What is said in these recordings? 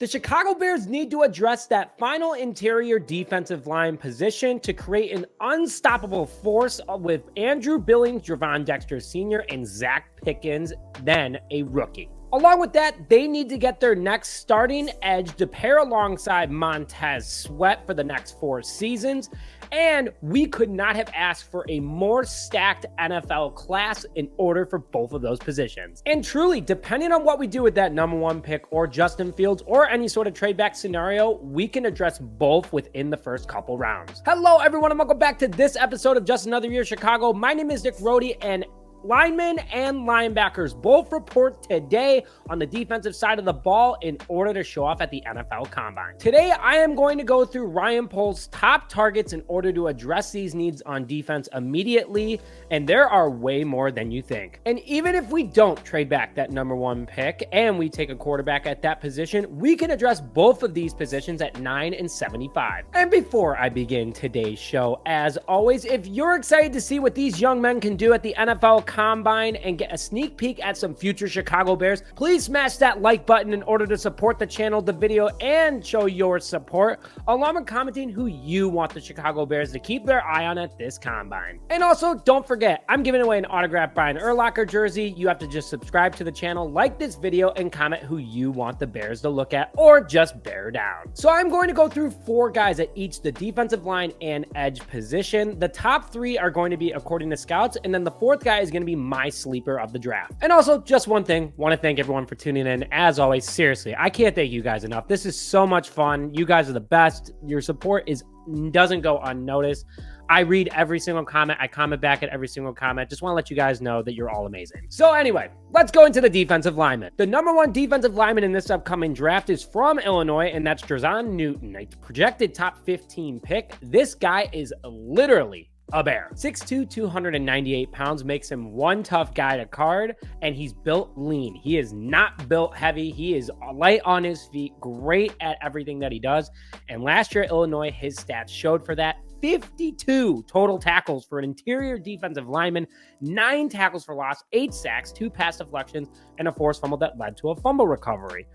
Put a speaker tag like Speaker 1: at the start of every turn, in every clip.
Speaker 1: The Chicago Bears need to address that final interior defensive line position to create an unstoppable force with Andrew Billings, Jer'Zhan Dexter Sr., and Zach Pickens, then a rookie. Along with that, they need to get their next starting edge to pair alongside Montez Sweat for the next 4 seasons, and we could not have asked for a more stacked NFL class in order for both of those positions. And truly, depending on what we do with that number 1 pick or Justin Fields or any sort of trade back scenario, we can address both within the first couple rounds. Hello, everyone, and welcome back to this episode of Just Another Year Chicago. My name is Nick Rohde, and linemen and linebackers both report today on the defensive side of the ball in order to show off at the NFL Combine. Today, I am going to go through Ryan Poles' top targets in order to address these needs on defense immediately, and there are way more than you think. And even if we don't trade back that number 1 pick and we take a quarterback at that position, we can address both of these positions at 9 and 75. And before I begin today's show, as always, if you're excited to see what these young men can do at the NFL Combine and get a sneak peek at some future Chicago Bears, please smash that like button in order to support the channel, the video, and show your support, along with commenting who you want the Chicago Bears to keep their eye on at this Combine. And also, don't forget, I'm giving away an autographed Brian Urlacher jersey. You have to just subscribe to the channel, like this video, and comment who you want the Bears to look at, or just bear down. So I'm going to go through 4 guys at each the defensive line and edge position. The top 3 are going to be according to scouts, and then the 4th guy is going to be my sleeper of the draft. And also, just one thing, want to thank everyone for tuning in. As always, seriously, I can't thank you guys enough. This is so much fun. You guys are the best. Your support doesn't go unnoticed. I read every single comment. I comment back at every single comment. Just want to let you guys know that you're all amazing. So anyway, let's go into the defensive lineman. The number 1 defensive lineman in this upcoming draft is from Illinois, and that's Jer'Zhan Newton, a projected top 15 pick. This guy is literally a bear. 6'2", 298 pounds makes him one tough guy to guard, and he's built lean. He is not built heavy. He is light on his feet, great at everything that he does. And last year at Illinois, his stats showed for that. 52 total tackles for an interior defensive lineman, 9 tackles for loss, 8 sacks, 2 pass deflections, and a forced fumble that led to a fumble recovery.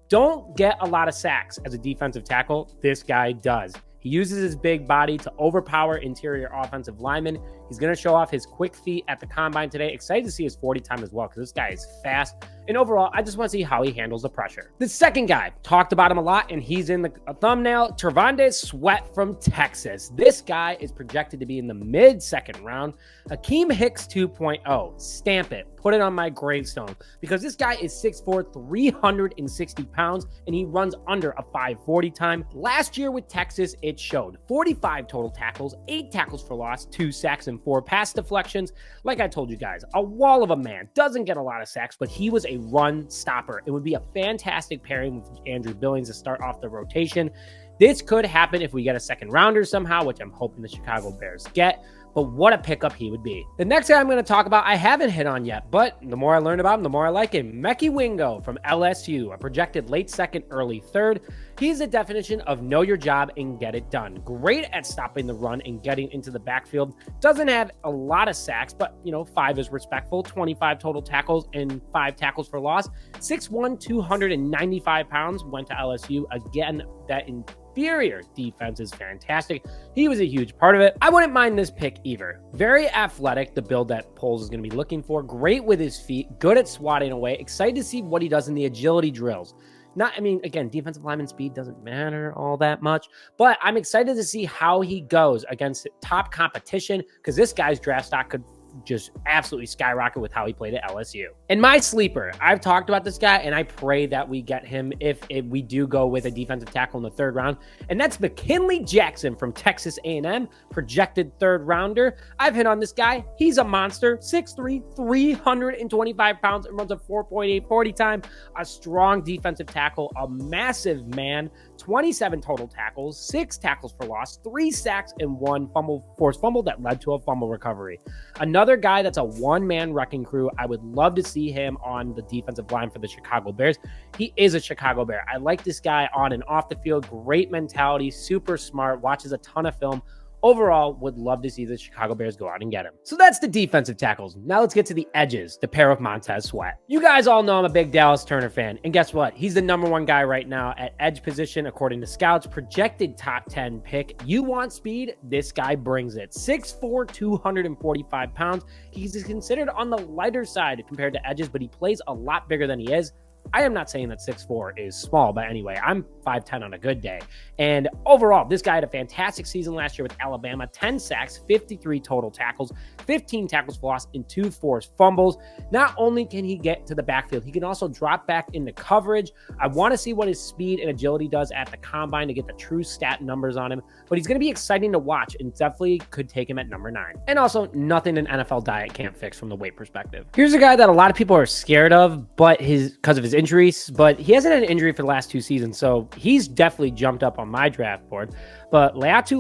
Speaker 1: Don't get a lot of sacks as a defensive tackle. This guy does. He uses his big body to overpower interior offensive linemen. He's going to show off his quick feet at the Combine today. Excited to see his 40 time as well, because this guy is fast. And overall, I just want to see how he handles the pressure. The second guy, talked about him a lot, and he's in the thumbnail, Trevonde Sweat from Texas. This guy is projected to be in the mid-second round. Akeem Hicks 2.0. Stamp it. Put it on my gravestone, because this guy is 6'4", 360 pounds, and he runs under a 5.40 time. Last year with Texas, it showed 45 total tackles, 8 tackles for loss, 2 sacks, and 4 pass deflections. Like I told you guys, a wall of a man. Doesn't get a lot of sacks, but he was a run stopper. It would be a fantastic pairing with Andrew Billings to start off the rotation. This could happen if we get a second rounder somehow, which I'm hoping the Chicago Bears get. But what a pickup he would be. The next guy I'm going to talk about, I haven't hit on yet, but the more I learn about him, the more I like him. Mekhi Wingo from LSU, a projected late second, early third. He's the definition of know your job and get it done. Great at stopping the run and getting into the backfield. Doesn't have a lot of sacks, but 5 is respectful. 25 total tackles and 5 tackles for loss. 6'1", 295 pounds, went to LSU. Again, that inferior defense is fantastic. He was a huge part of it. I wouldn't mind this pick either. Very athletic, the build that Poles is going to be looking for. Great with his feet, good at swatting away. Excited to see what he does in the agility drills. Again, defensive lineman speed doesn't matter all that much, but I'm excited to see how he goes against top competition, because this guy's draft stock could just absolutely skyrocket with how he played at LSU. And my sleeper, I've talked about this guy, and I pray that we get him if we do go with a defensive tackle in the 3rd round, and that's McKinnley Jackson from Texas A&M, projected 3rd rounder. I've hit on this guy. He's a monster. 6'3", 325 pounds, and runs a 4.8 40 time. A strong defensive tackle, a massive man. 27 total tackles, 6 tackles for loss, 3 sacks, and 1 forced fumble that led to a fumble recovery. Another guy that's a one-man wrecking crew. I would love to see him on the defensive line for the Chicago Bears. He is a Chicago Bear. I like this guy on and off the field. Great mentality, super smart, watches a ton of film. Overall, would love to see the Chicago Bears go out and get him. So that's the defensive tackles. Now let's get to the edges, the pair of Montez Sweat. You guys all know I'm a big Dallas Turner fan. And guess what? He's the #1 guy right now at edge position, according to scouts. Projected top 10 pick. You want speed? This guy brings it. 6'4", 245 pounds. He's considered on the lighter side compared to edges, but he plays a lot bigger than he is. I am not saying that 6'4" is small, but anyway, I'm 5'10" on a good day. And overall, this guy had a fantastic season last year with Alabama. 10 sacks, 53 total tackles, 15 tackles for loss, and 2 forced fumbles. Not only can he get to the backfield, he can also drop back into coverage. I want to see what his speed and agility does at the combine to get the true stat numbers on him, but he's going to be exciting to watch and definitely could take him at number 9. And also, nothing an NFL diet can't fix from the weight perspective. Here's a guy that a lot of people are scared of, but because of his injuries, but he hasn't had an injury for the last 2 seasons, so he's definitely jumped up on my draft board. But Latu,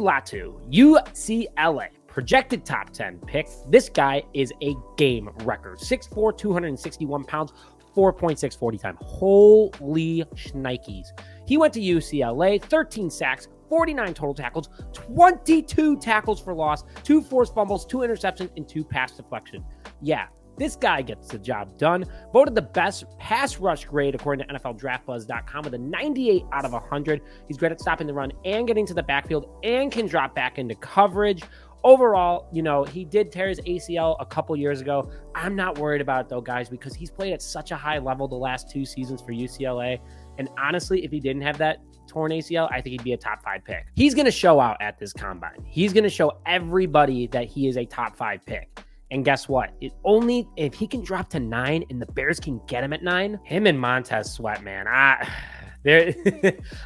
Speaker 1: UCLA, projected top 10 pick. This guy is a game record. 6'4", 261 pounds, 4.6 40 time. Holy shnikes. He went to UCLA, 13 sacks, 49 total tackles, 22 tackles for loss, 2 forced fumbles, 2 interceptions, and 2 pass deflections. Yeah, this guy gets the job done. Voted the best pass rush grade according to NFLDraftBuzz.com with a 98 out of 100. He's great at stopping the run and getting to the backfield and can drop back into coverage. Overall, he did tear his ACL a couple years ago. I'm not worried about it though, guys, because he's played at such a high level the last 2 seasons for UCLA. And honestly, if he didn't have that torn ACL, I think he'd be a top 5 pick. He's going to show out at this combine. He's going to show everybody that he is a top 5 pick. And guess what? If he can drop to 9 and the Bears can get him at 9, him and Montez Sweat, man,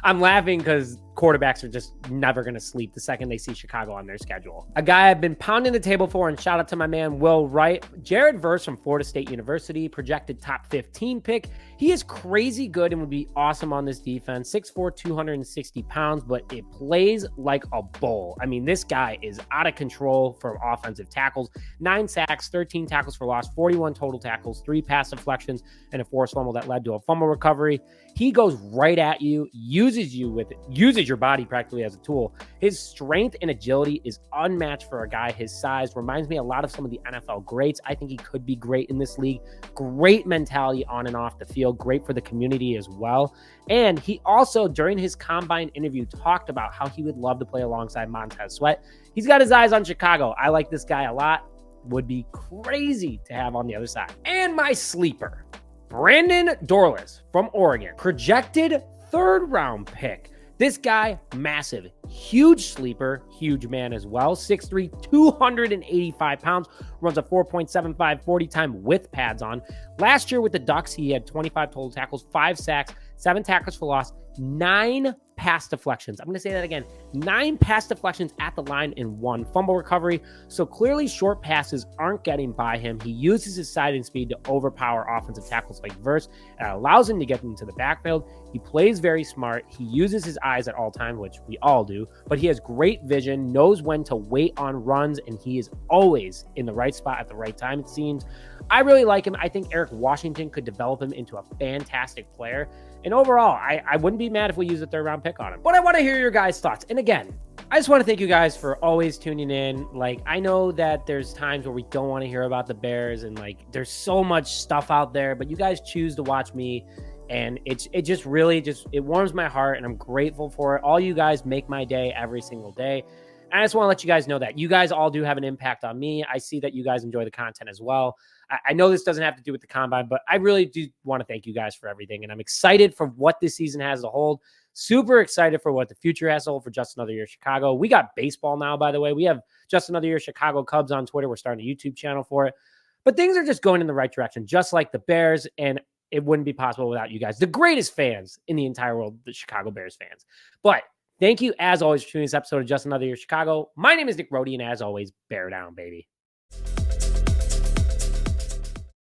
Speaker 1: I'm laughing because quarterbacks are just never going to sleep the second they see Chicago on their schedule. A guy I've been pounding the table for, and shout out to my man Will Wright, Jared Verse from Florida State University, projected top 15 pick. He is crazy good and would be awesome on this defense. 6'4", 260 pounds, but it plays like a bull. I mean, this guy is out of control for offensive tackles. 9 sacks, 13 tackles for loss, 41 total tackles, 3 pass deflections, and a forced fumble that led to a fumble recovery. He goes right at you, uses your body practically as a tool. His strength and agility is unmatched for a guy his size. Reminds me a lot of some of the NFL greats. I think he could be great in this league. Great mentality on and off the field. Great for the community as well. And he also, during his combine interview, talked about how he would love to play alongside Montez Sweat. He's got his eyes on Chicago. I like this guy a lot. Would be crazy to have on the other side. And my sleeper, Brandon Dorlus from Oregon, projected 3rd round pick. This guy, massive, huge sleeper, huge man as well. 6'3", 285 pounds, runs a 4.75 40 time with pads on. Last year with the Ducks, he had 25 total tackles, 5 sacks, 7 tackles for loss, 9 pass deflections. I'm going to say that again. 9 pass deflections at the line and 1 fumble recovery. So clearly short passes aren't getting by him. He uses his side and speed to overpower offensive tackles like Verse. It allows him to get into the backfield. He plays very smart. He uses his eyes at all times, which we all do, but he has great vision, knows when to wait on runs, and he is always in the right spot at the right time, it seems. I really like him. I think Eric Washington could develop him into a fantastic player. And overall, I wouldn't be mad if we use a 3rd round pick on him. But I want to hear your guys' thoughts. And again, I just want to thank you guys for always tuning in. Like, I know that there's times where we don't want to hear about the Bears, and like there's so much stuff out there, but you guys choose to watch me. And it just really it warms my heart, and I'm grateful for it. All you guys make my day every single day. And I just want to let you guys know that you guys all do have an impact on me. I see that you guys enjoy the content as well. I know this doesn't have to do with the combine, but I really do want to thank you guys for everything. And I'm excited for what this season has to hold. Super excited for what the future has to hold for Just Another Year Chicago. We got baseball now, by the way. We have Just Another Year Chicago Cubs on Twitter. We're starting a YouTube channel for it. But things are just going in the right direction, just like the Bears. And it wouldn't be possible without you guys, the greatest fans in the entire world, the Chicago Bears fans. But thank you, as always, for tuning this episode of Just Another Year Chicago. My name is Nick Rhodey, and as always, bear down, baby.